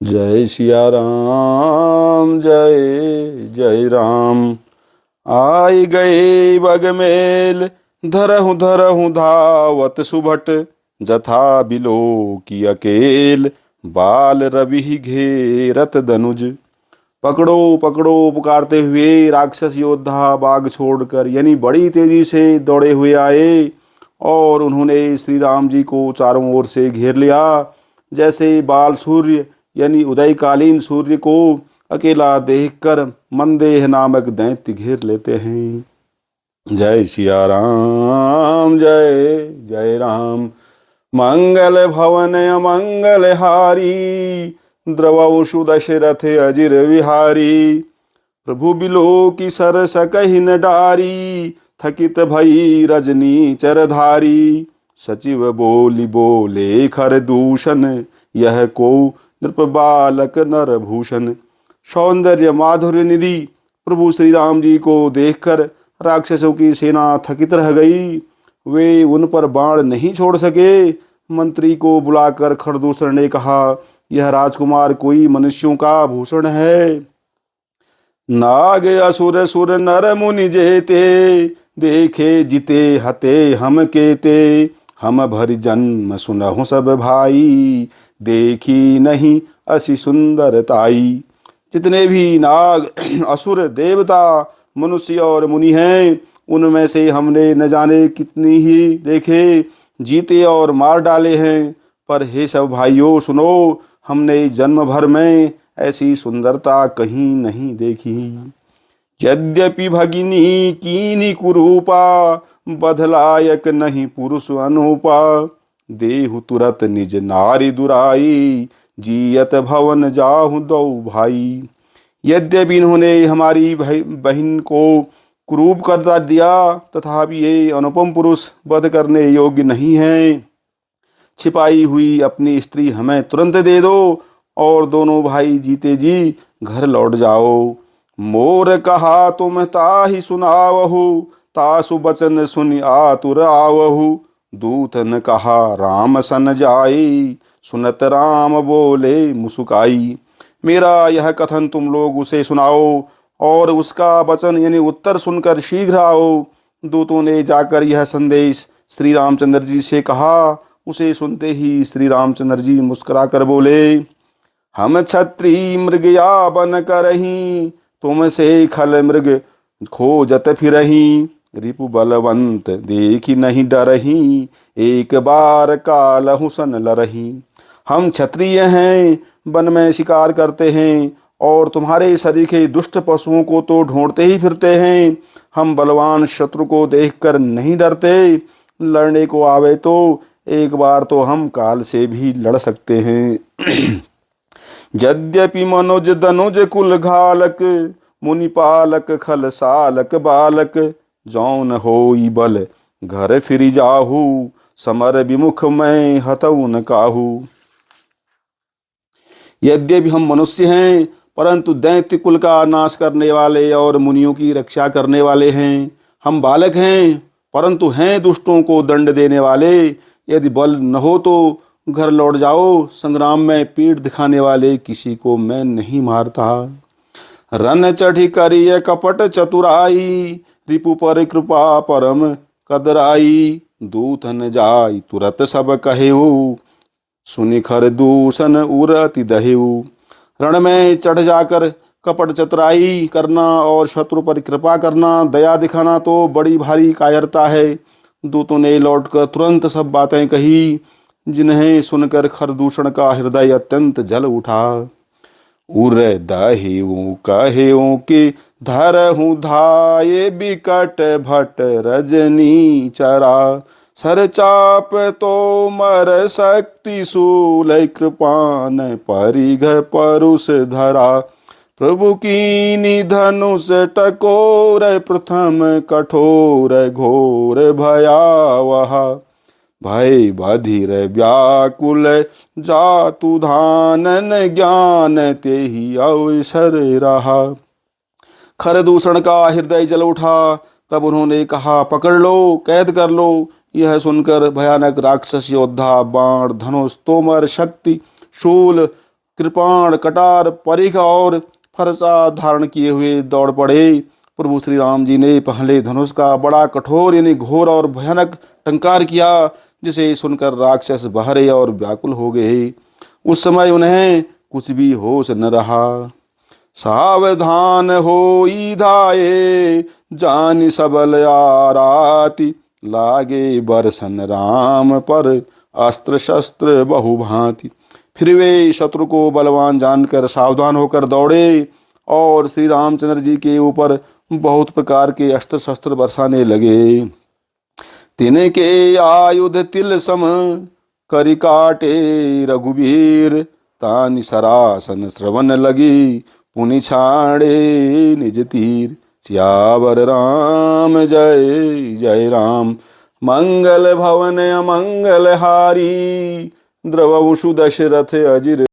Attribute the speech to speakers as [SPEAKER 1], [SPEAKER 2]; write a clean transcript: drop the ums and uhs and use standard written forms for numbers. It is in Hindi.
[SPEAKER 1] जय सिया राम, जय जय राम। आई गए बगमेल, धरहु धरहु धावत सुभट। जथा बिलो की अकेल, बाल रवि घेरत दनुज। पकड़ो पकड़ो पुकारते हुए राक्षस योद्धा बाग छोड़कर यानी बड़ी तेजी से दौड़े हुए आए और उन्होंने श्री राम जी को चारों ओर से घेर लिया। जैसे बाल सूर्य यानी उदयकालीन सूर्य को अकेला देखकर मंदेह नामक दैत्य घेर लेते हैं। जय सिया राम, जय जय राम। मंगल भवन अमंगल हारी, द्रवशु दशरथ अजिर विहारी। प्रभु बिलो की सरस कहि न डारी, थकित भई रजनी चरधारी। सचिव बोली बोले खर दूषण, यह को नृप बालक नर भूषण। सौंदर्य माधुर्य निधि प्रभु श्री राम जी को देखकर राक्षसों की सेना थकित रह गई। वे उन पर बाण नहीं छोड़ सके। मंत्री को बुलाकर खरदूषण ने कहा, यह राजकुमार कोई मनुष्यों का भूषण है। नाग असुर सुर नर मुनि जेते, देखे जिते हते हम केते। हम भरि जन्म सुनहु सब भाई, देखी नहीं असी सुंदरताई। जितने भी नाग असुर देवता मनुष्य और मुनि हैं, उनमें से हमने न जाने कितनी ही देखे, जीते और मार डाले हैं। पर हे सब भाइयों सुनो, हमने जन्म भर में ऐसी सुंदरता कहीं नहीं देखी। यद्यपि भगिनी कीनी कुरूपा, बधलायक नहीं पुरुष अनूपा। देहु तुरत निज नारी दुराई, जियत भवन जाहु दो भाई। यद्यपि इन्होंने हमारी बहन को कुरूप कर दिया, तथापि ये अनुपम पुरुष वध करने योग्य नहीं हैं। छिपाई हुई अपनी स्त्री हमें तुरंत दे दो और दोनों भाई जीते जी घर लौट जाओ। मोर कहा तुम ताहि सुनावहु, तासु बचन सुनि आतुर आवहु। दूत न कहा राम सन जाई, सुनत राम बोले मुसुकाई। मेरा यह कथन तुम लोग उसे सुनाओ और उसका वचन यानी उत्तर सुनकर शीघ्र आओ। दूतों ने जाकर यह संदेश श्री रामचंद्र जी से कहा। उसे सुनते ही श्री रामचंद्र जी मुस्कुरा कर बोले, हम क्षत्रिय मृग या बन करही, तुमसे खल मृग खोजत फिरही। रिपु बलवंत देखी नहीं डरही, एक बार कालहु सन लरही। हम क्षत्रिय हैं, वन में शिकार करते हैं और तुम्हारे शरीर के दुष्ट पशुओं को तो ढूंढते ही फिरते हैं। हम बलवान शत्रु को देखकर नहीं डरते, लड़ने को आवे तो एक बार तो हम काल से भी लड़ सकते हैं। यद्यपि मनुज दनुज कुल घालक, मुनि पालक खल सालक बालक। जौन होई बल घर फिरी जाहू, समर विमुख मैं हतऊ न काहू। यद्यपि हम मनुष्य हैं, परंतु दैत्य कुल का नाश करने वाले और मुनियों की रक्षा करने वाले हैं। हम बालक हैं, परंतु हैं दुष्टों को दंड देने वाले। यदि बल न हो तो घर लौट जाओ, संग्राम में पीठ दिखाने वाले किसी को मैं नहीं मारता। रन चढ़ी करिय कपट चतुराई, रिपु पर कृपा परम कदराई। दूत न जाई तुरत सब कहेऊ, सुनि खर दूषण उरति दहेऊ। रण में चढ़ जाकर कपट चतुराई करना और शत्रु पर कृपा करना, दया दिखाना तो बड़ी भारी कायरता है। दूतों ने लौटकर तुरंत सब बातें कही, जिन्हें सुनकर खरदूषण का हृदय अत्यंत जल उठा। उर दहेऊ कहेऊ कि धरहु धाये, बिकट भट रजनी चरा। सर चाप तो मर शक्ति शूल, कृपान परिघ परुष धरा। प्रभु की निधनुष टकोर, प्रथम कठोर घोर भयावह। भय बधिर व्याकुल, जातु धानन ज्ञान तेहि अवसर रहा। खरदूषण का हृदय जल उठा। तब उन्होंने कहा, पकड़ लो, कैद कर लो। यह सुनकर भयानक राक्षस योद्धा बाण धनुष तोमर शक्ति शूल कृपाण कटार परिघ और फरसा धारण किए हुए दौड़ पड़े। प्रभु श्री राम जी ने पहले धनुष का बड़ा कठोर यानी घोर और भयानक टंकार किया, जिसे सुनकर राक्षस बहरे और व्याकुल हो गए। उस समय उन्हें कुछ भी होश न रहा। सावधान होई धाये, जानि सबल आराति, लागे बरसन राम पर, अस्त्र शस्त्र बहुभांति। फिर वे शत्रु को बलवान जानकर सावधान होकर दौड़े और श्री रामचंद्र जी के ऊपर बहुत प्रकार के अस्त्र शस्त्र बरसाने लगे। तिनके आयुध तिल सम, करि काटे रघुवीर, तानि सरासन श्रवण लगी, पुनि छाड़े निज तीर। सियावर राम जय जय राम, मंगल भवन अमंगल हारी, द्रवहु दशरथ अजिर